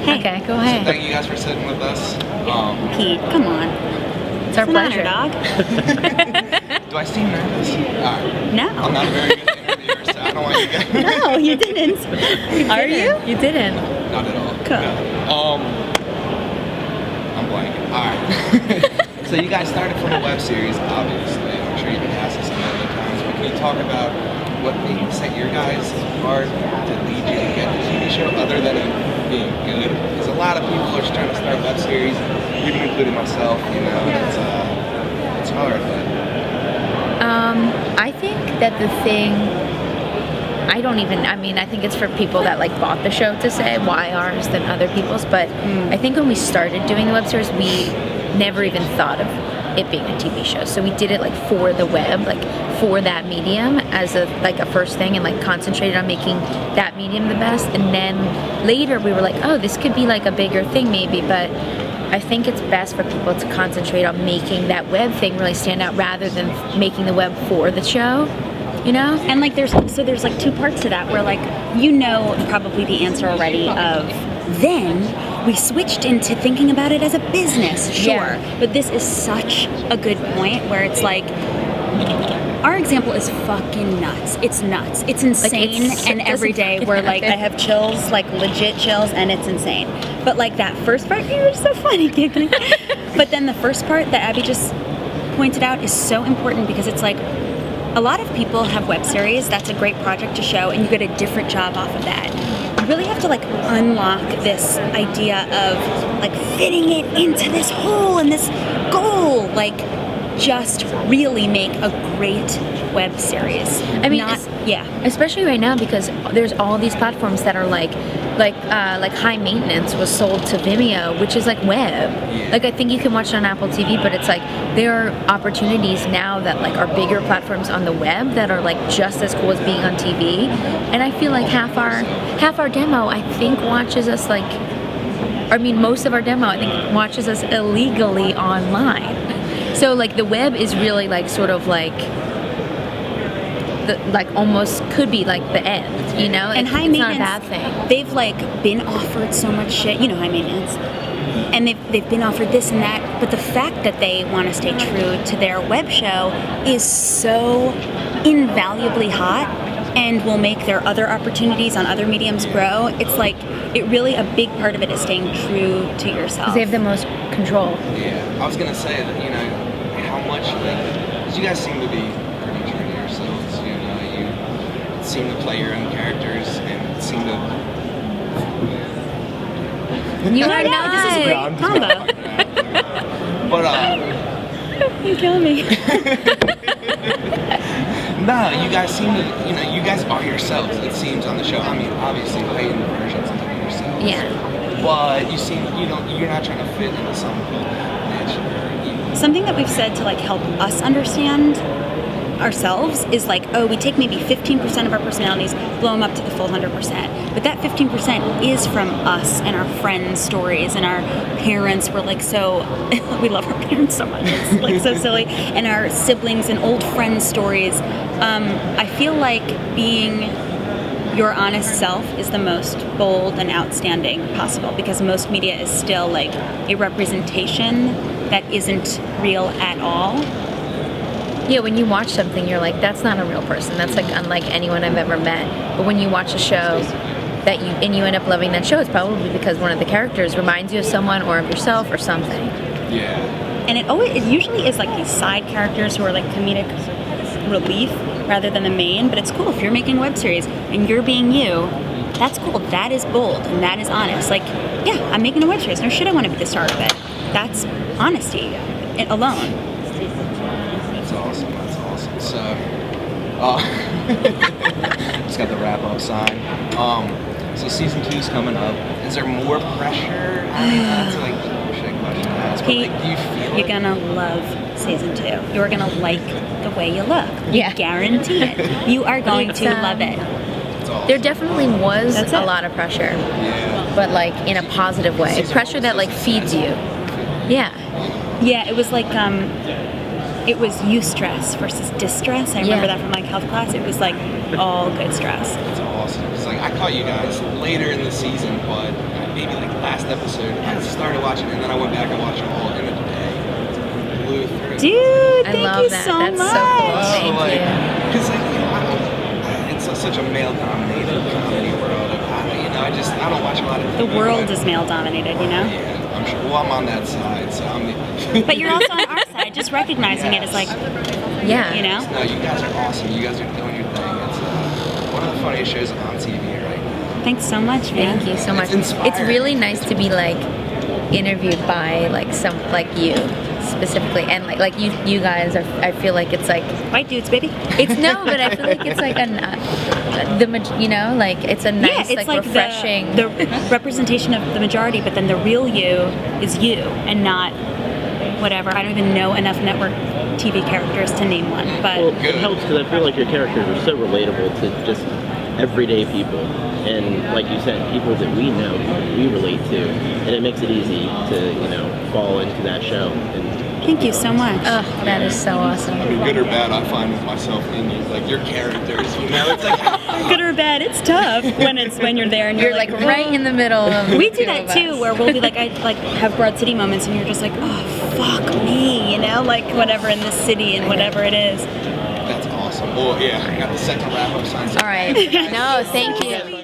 Hey. Okay, go So ahead. thank you guys for sitting with us. Pete, come on. It's our It's an honor, pleasure. dog. Do I seem nervous? I'm No. not a very good interviewer, so I don't want you guys. No, you didn't. Are you? You didn't. Not at all. Cool. No. I'm blanking. Alright. So you guys started from a web series, obviously. I'm sure you've been asked this a million times, but can you talk about what maybe set your guys apart to lead you to get the TV show other than it being good? Because a lot of people are just trying to start web series, even including myself, you know, and it's hard, but I think that the thing, I think it's for people that like bought the show to say why ours than other people's, but I think when we started doing the web series, we never even thought of it being a TV show. So we did it like for the web, like for that medium as a first thing, and like concentrated on making that medium the best. And then later we were like, oh, this could be like a bigger thing maybe, but I think it's best for people to concentrate on making that web thing really stand out rather than making the web for the show, you know? And like there's like two parts to that where like you know probably the answer already of then we switched into thinking about it as a business, sure. Yeah. But this is such a good point where it's like our example is fucking nuts. It's nuts. It's insane. And every day we're like, I have chills, like legit chills, and it's insane. But like that first part, you're so funny, giggling. But then the first part that Abby just pointed out is so important because it's like a lot of people have web series. That's a great project to show, and you get a different job off of that. You really have to like unlock this idea of like fitting it into this hole and this goal, like just really make a great web series. I mean, yeah. Especially right now because there's all these platforms that are like High Maintenance was sold to Vimeo, which is like web. Like I think you can watch it on Apple TV, but it's like there are opportunities now that like are bigger platforms on the web that are like just as cool as being on TV. And I feel like half our demo I think watches us most of our demo I think watches us illegally online. So like the web is really like sort of like almost could be like the end, you know? And High It's Maintenance, not a bad thing. They've like been offered so much shit, you know, High Maintenance, and they've been offered this and that. But the fact that they want to stay true to their web show is so invaluably hot, and will make their other opportunities on other mediums grow. It's like it really a big part of it is staying true to yourself. Because they have the most control. yeah. I was gonna say that, you know, how much because you guys seem to be pretty true to yourselves, you know, you seem to play your own characters and seem to You are not. This is a No, I'm great just combo. but You're killing me. no, you guys seem to, you know, you guys are yourselves, it seems, on the show. I mean, obviously, heightened versions of yourselves. Yeah. But you're not trying to fit into some niche or, you know. Something that we've said to like help us understand ourselves is like, oh, we take maybe 15% of our personalities, blow them up to the full 100%. But that 15% is from us and our friends' stories and our parents. We're like so, we love our parents so much. It's like so silly. And our siblings and old friends' stories. I feel like being your honest self is the most bold and outstanding possible because most media is still like a representation that isn't real at all. Yeah, when you watch something, you're like, that's not a real person. That's like unlike anyone I've ever met. But when you watch a show and you end up loving that show, it's probably because one of the characters reminds you of someone or of yourself or something. Yeah. And it usually is like these side characters who are like comedic relief rather than the main. But it's cool if you're making a web series and you're being you. That's cool. That is bold and that is honest. Like, yeah, I'm making a web series. No shit, I want to be the star of it. That's honesty alone. That's awesome. So, just got the wrap-up sign. So season 2's coming up. Is there more pressure? I mean, that's like the bullshit question to ask. But Pete, like, do you feel you're gonna love season 2. You're gonna like the way you look. Yeah. Guarantee it. You are going to love it. It's awesome. There definitely was That's a it. lot of pressure, Yeah. but like in a positive way. Season Pressure one that like was feeds you. Yeah. Yeah, it was like it was eustress versus distress. I remember Yeah. that from like health class. It was like all good stress. It's awesome. awesome. It's like I caught you guys later in the season, but maybe like last episode I started watching, and then I went back and watched them all in a day. Blew through. Dude, I thank love you that. so That's much. so cool. Thank like, you. Because like, it's such a male-dominated comedy world. I don't watch a lot of The TV, world but- is male dominated, you know? Yeah, I'm sure. Well, I'm on that side, so I'm the. But you're also on our side, just recognizing it as like, Yeah. you know? No, you guys are awesome. You guys are doing your thing. It's one of the funniest shows on TV right now. Thanks so much, man. Thank you so much. inspiring. It's really nice to be like interviewed by like some like you specifically, and like you guys are. I feel like it's like White dudes, baby. it's no, but I feel like it's like you know, like it's a nice Yeah, it's like refreshing. the representation of the majority, but then the real you is you and not whatever. I don't even know enough network TV characters to name one, but Well, it helps because I feel like your characters are so relatable to just everyday people, and like you said, people that we know, we relate to, and it makes it easy to fall into that show. And thank you so much. Oh, that is so awesome. I mean, good or bad, I find with myself in you, like your characters. It's like Good or bad, it's tough when you're there and You're like right in the middle of. We the do two that of too, us. where we'll be like, I like have Broad City moments, and you're just like, oh fuck me, like whatever in this city and whatever it is. that's awesome. Well, yeah, I got the second wrap up sign. All right. No, thank you.